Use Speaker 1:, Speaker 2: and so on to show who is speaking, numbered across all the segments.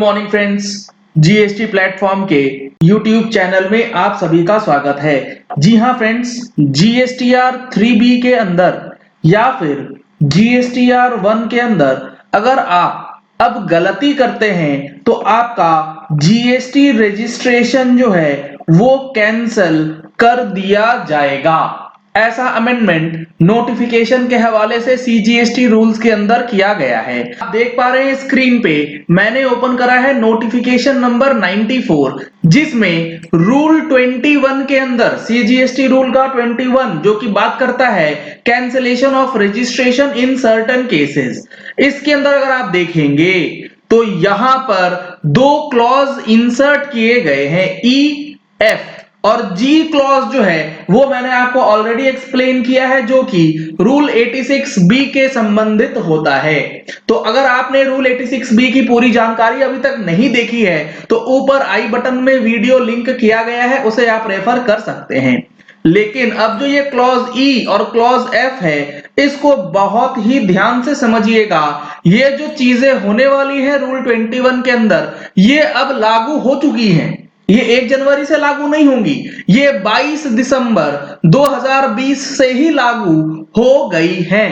Speaker 1: Morning friends, GST platform के YouTube channel में आप सभी का स्वागत है। जी हाँ फ्रेंड्स, जीएसटीआर 3B के अंदर या फिर जीएसटीआर 1 के अंदर अगर आप अब गलती करते हैं तो आपका जीएसटी रजिस्ट्रेशन जो है वो कैंसल कर दिया जाएगा। ऐसा अमेंडमेंट नोटिफिकेशन के हवाले से सीजीएसटी रूल्स के अंदर किया गया है। आप देख पा रहे हैं स्क्रीन पे मैंने ओपन करा है नोटिफिकेशन नंबर 94, जिसमें रूल 21 के अंदर सीजीएसटी रूल का 21 जो कि बात करता है cancellation of registration in certain cases. इसके अंदर अगर आप देखेंगे तो यहां पर दो क्लॉज इंसर्ट किए गए हैं, ई एफ और जी क्लॉज जो है वो मैंने आपको ऑलरेडी एक्सप्लेन किया है, जो कि रूल 86B के संबंधित होता है। तो अगर आपने रूल 86B की पूरी जानकारी अभी तक नहीं देखी है तो ऊपर आई बटन में वीडियो लिंक किया गया है, उसे आप रेफर कर सकते हैं। लेकिन अब जो ये क्लॉज ई और क्लॉज एफ है इसको बहुत ही ध्यान से समझिएगा। ये जो चीजें होने वाली है रूल 21 के अंदर ये अब लागू हो चुकी हैं। ये 1 जनवरी से लागू नहीं होंगी, ये 22 दिसंबर 2020 से ही लागू हो गई हैं।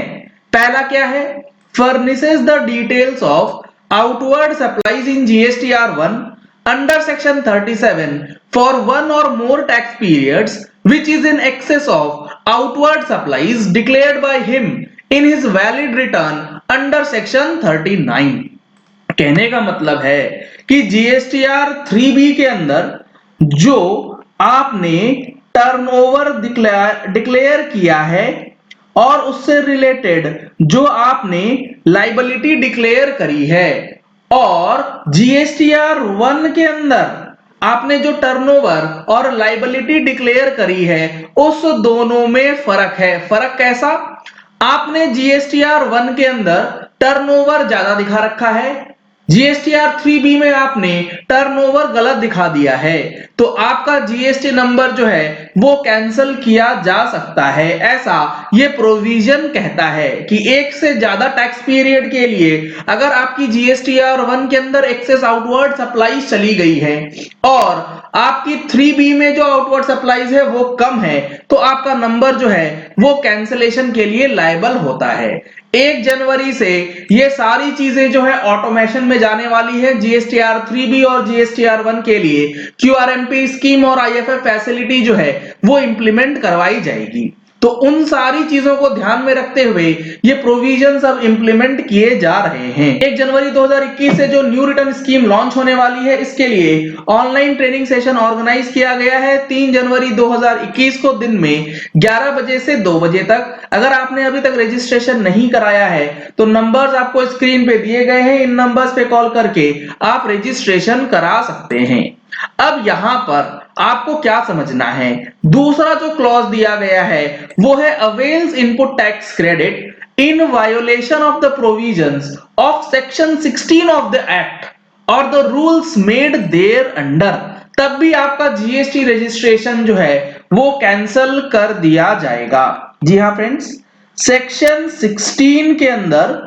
Speaker 1: पहला क्या है, furnishes the details of outward supplies in GSTR 1 under section 37 for one और more tax periods which is in excess of outward supplies declared by him in his valid return under section 39। कहने का मतलब है कि GSTR 3B के अंदर जो आपने टर्नओवर डिक्लेयर किया है और उससे रिलेटेड जो आपने लायबिलिटी डिक्लेयर करी है और जीएसटीआर 1 के अंदर आपने जो टर्नओवर और लायबिलिटी डिक्लेयर करी है उस दोनों में फर्क है। फर्क कैसा, आपने जीएसटीआर 1 के अंदर टर्नओवर ज्यादा दिखा रखा है, जीएसटीआर 3B में आपने टर्नओवर गलत दिखा दिया है, तो आपका जीएसटी नंबर जो है वो कैंसिल किया जा सकता है। ऐसा ये प्रोविजन कहता है कि एक से ज्यादा टैक्स पीरियड के लिए अगर आपकी जीएसटीआर 1 के अंदर एक्सेस आउटवर्ड सप्लाई चली गई है और आपकी 3B में जो आउटवर्ड सप्लाईज है वो कम है तो आपका नंबर जो है वो कैंसिलेशन के लिए लायबल होता है। 1 जनवरी से ये सारी चीजें जो है ऑटोमेशन में जाने वाली है। जीएसटीआर 3B और जीएसटीआर 1 के लिए क्यूआरएमपी स्कीम और आईएफएफ फैसिलिटी जो है वो इंप्लीमेंट करवाई जाएगी। तो उन सारी चीजों को ध्यान में रखते हुए ये प्रोविजंस अब इंप्लीमेंट किए जा रहे हैं। 1 जनवरी 2021 से जो न्यू रिटर्न स्कीम लॉन्च होने वाली है इसके लिए ऑनलाइन ट्रेनिंग सेशन ऑर्गेनाइज किया गया है 3 जनवरी 2021 को दिन में 11 बजे से 2 बजे तक। अगर आपने अभी तक रजिस्ट्रेशन नहीं कराया है तो नंबर्स आपको स्क्रीन पे दिए गए हैं, इन नंबर्स पे कॉल करके आप रजिस्ट्रेशन करा सकते हैं। अब यहां पर आपको क्या समझना है, दूसरा जो क्लॉज दिया गया है वो है avails input tax credit in violation of the provisions of section 16 of the act और the rules made thereunder. तब भी आपका जीएसटी रजिस्ट्रेशन जो है वो कैंसिल कर दिया जाएगा। जी हाँ फ्रेंड्स, सेक्शन 16 के अंदर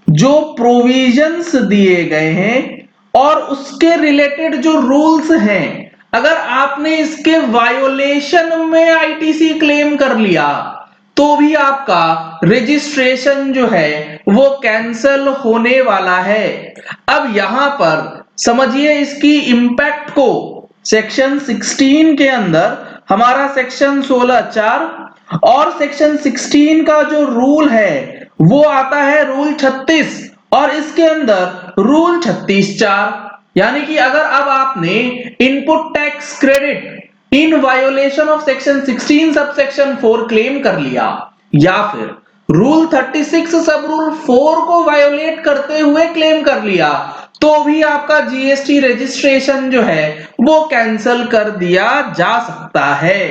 Speaker 1: जो प्रोविजंस दिए गए हैं और उसके रिलेटेड जो रूल्स हैं, अगर आपने इसके वायोलेशन में आईटीसी क्लेम कर लिया तो भी आपका रजिस्ट्रेशन जो है वो कैंसिल होने वाला है। अब यहां पर समझिए इसकी इंपैक्ट को। सेक्शन 16 के अंदर हमारा सेक्शन 16(4) और सेक्शन 16 का जो रूल है वो आता है रूल 36 और इसके अंदर रूल 36(4), यानी कि अगर अब आपने input tax credit in violation of section 16 subsection 4 claim कर लिया या फिर रूल 36 सब रूल 4 को वायोलेट करते हुए क्लेम कर लिया तो भी आपका जीएसटी रजिस्ट्रेशन जो है वो कैंसिल कर दिया जा सकता है।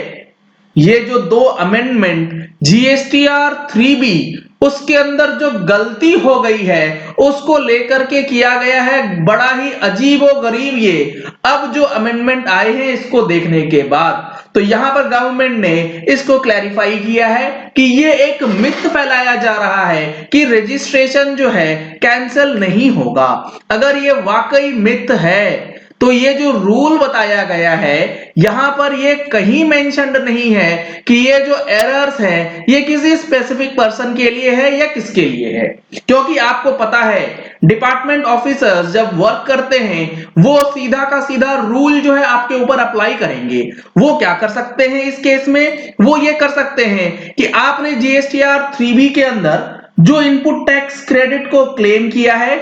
Speaker 1: ये जो दो अमेंडमेंट जीएसटीआर 3B उसके अंदर जो गलती हो गई है उसको लेकर के किया गया है। बड़ा ही अजीब और गरीब ये अब जो अमेंडमेंट आए हैं इसको देखने के बाद तो यहाँ पर गवर्नमेंट ने इसको क्लैरिफाई किया है कि ये एक मिथ फैलाया जा रहा है कि रजिस्ट्रेशन जो है कैंसिल नहीं होगा। अगर ये वाकई मिथ है तो ये जो रूल बताया गया है यहां पर ये कहीं मेंशन्ड नहीं है कि ये जो एरर्स है ये किसी स्पेसिफिक पर्सन के लिए है या किसके लिए है, क्योंकि आपको पता है डिपार्टमेंट ऑफिसर्स जब वर्क करते हैं वो सीधा का सीधा रूल जो है आपके ऊपर अप्लाई करेंगे। वो क्या कर सकते हैं इस केस में, वो ये कर सकते हैं कि आपने जीएसटीआर 3B के अंदर जो इनपुट टैक्स क्रेडिट को क्लेम किया है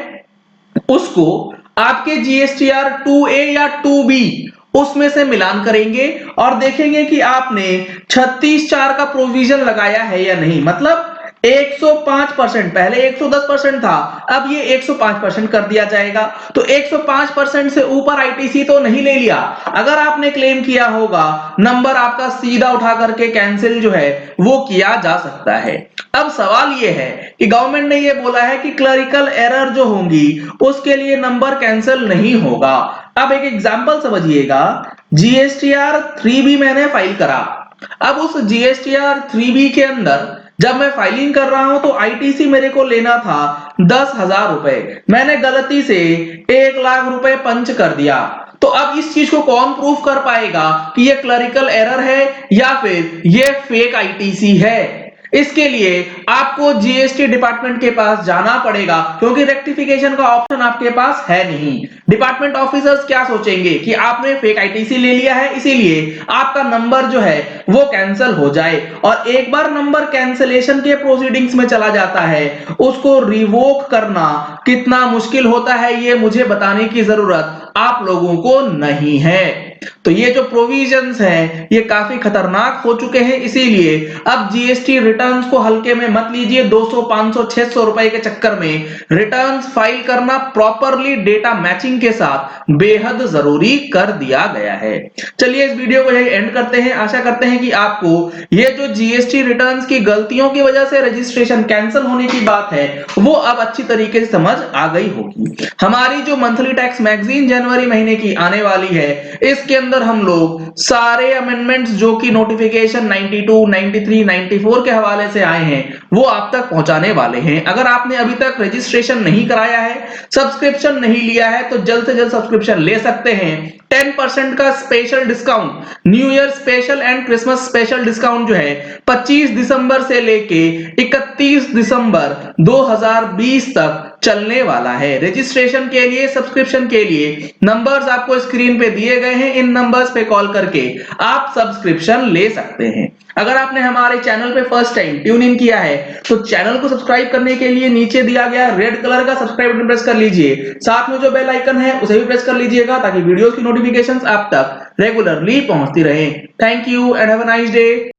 Speaker 1: उसको आपके जीएसटीआर 2A या 2B उसमें से मिलान करेंगे और देखेंगे कि आपने 36(4) का प्रोविजन लगाया है या नहीं। मतलब 105%, पहले 110% था, अब ये 105% कर दिया जाएगा। तो 105% से ऊपर आईटीसी तो नहीं ले लिया। अगर आपने क्लेम किया होगा नंबर आपका सीधा उठा करके कैंसिल जो है वो किया जा सकता है। अब सवाल ये है कि गवर्नमेंट ने ये बोला है कि क्लरिकल एरर जो होंगी उसके लिए नंबर कैंसिल नहीं होगा। अब एक एग्जांपल समझिएगा, जीएसटीआर 3B मैंने फाइल करा। अब उस जीएसटीआर 3B के अंदर जब मैं फाइलिंग कर रहा हूं तो आईटीसी मेरे को लेना था 10,000 रुपए, मैंने गलती से 1,00,000 रुपए पंच कर दिया। तो अब इस चीज को कौन प्रूफ कर पाएगा कि ये क्लरिकल एरर है या फिर ये फेक आईटीसी है? इसके लिए आपको जीएसटी डिपार्टमेंट के पास जाना पड़ेगा, क्योंकि रेक्टिफिकेशन का ऑप्शन आपके पास है नहीं। डिपार्टमेंट ऑफिसर्स क्या सोचेंगे कि आपने फेक आईटीसी ले लिया है इसीलिए आपका नंबर जो है वो कैंसिल हो जाए, और एक बार नंबर कैंसिलेशन के प्रोसीडिंग्स में चला जाता है उसको रिवोक करना कितना मुश्किल होता है ये मुझे बताने की जरूरत आप लोगों को नहीं है। तो ये जो प्रोविजंस हैं ये काफी खतरनाक हो चुके हैं, इसीलिए अब जीएसटी रिटर्न्स को हल्के में मत लीजिए। 200, 500, 600 रुपए के चक्कर में रिटर्न्स फाइल करना प्रॉपरली डेटा मैचिंग के साथ बेहद जरूरी कर दिया गया है। चलिए इस वीडियो को यही एंड करते हैं। आशा करते हैं कि आपको ये जो जीएसटी रिटर्न्स की गलतियों की वजह से रजिस्ट्रेशन कैंसिल होने की बात है वो अब अच्छी तरीके से समझ आ गई होगी। हमारी जो मंथली टैक्स मैगजीन जनवरी महीने की आने वाली है इसके अंदर हम लोग सारे अमेंडमेंट्स जो कि नोटिफिकेशन 92, 93, 94 के हवाले से आए हैं वो आप तक पहुंचाने वाले हैं। अगर आपने अभी तक रजिस्ट्रेशन नहीं कराया है, सब्सक्रिप्शन नहीं लिया है तो जल्द से जल्द सब्सक्रिप्शन ले सकते हैं। 10% का special discount, new year special and Christmas special discount जो है 25 दिसंबर से लेके 31 दिसंबर 2020 तक चलने वाला है। रजिस्ट्रेशन के लिए, सब्सक्रिप्शन के लिए नंबर्स आपको स्क्रीन पे दिए गए हैं, इन नंबर्स पे कॉल करके आप सब्सक्रिप्शन ले सकते हैं। अगर आपने हमारे चैनल पे फर्स्ट टाइम ट्यून इन किया है तो चैनल को सब्सक्राइब करने के लिए नीचे दिया गया रेड कलर का सब्सक्राइब बटन प्रेस कर लीजिए। साथ में जो बेल आइकन है उसे भी प्रेस कर लीजिएगा ताकि वीडियोस की नोटिफिकेशंस आप तक रेगुलरली पहुंचती रहे। Thank you and have a nice day.